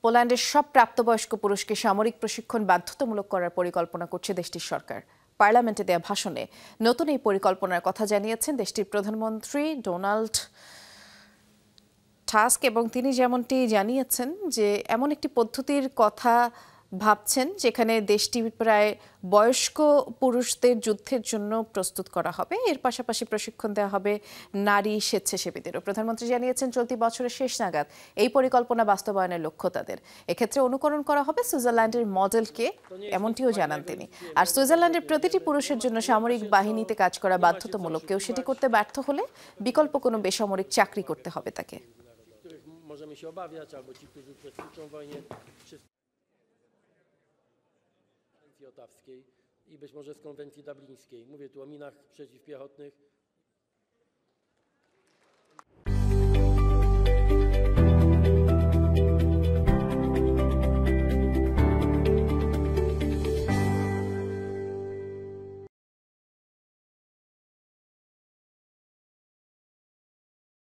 পোল্যান্ডের সব প্রাপ্তবয়স্ক পুরুষকে সামরিক প্রশিক্ষণ বাধ্যতামূলক করার পরিকল্পনা করছে দেশটির সরকার। পার্লামেন্টে দেয়া ভাষণে নতুন এই পরিকল্পনার কথা জানিয়েছেন দেশটির প্রধানমন্ত্রী ডোনাল্ড টাস্ক এবং তিনি যেমনটি জানিয়েছেন যে এমন একটি পদ্ধতির কথা ভাবছেন যেখানে দেশটি প্রায় বয়স্ক পুরুষদের যুদ্ধের জন্য প্রস্তুত করা হবে। এর পাশাপাশি প্রশিক্ষণ দেওয়া হবে নারী স্বেচ্ছাসেবীদেরও। প্রধানমন্ত্রী জানিয়েছেন চলতি বছরের শেষ নাগাদ এই পরিকল্পনা বাস্তবায়নের লক্ষ্য তাদের। এক্ষেত্রে অনুকরণ করা হবে সুইজারল্যান্ডের মডেলকে, এমনটিও জানান তিনি। আর সুইজারল্যান্ডের প্রতিটি পুরুষের জন্য সামরিক বাহিনীতে কাজ করা বাধ্যতামূলক। কেউ সেটি করতে ব্যর্থ হলে বিকল্প কোনো বেসামরিক চাকরি করতে হবে তাকে। Możemy się obawiać, albo ci, którzy uczestniczą w wojnie, konwencji ottawskiej i być może z konwencji dublińskiej. Mówię tu o minach przeciwpiechotnych.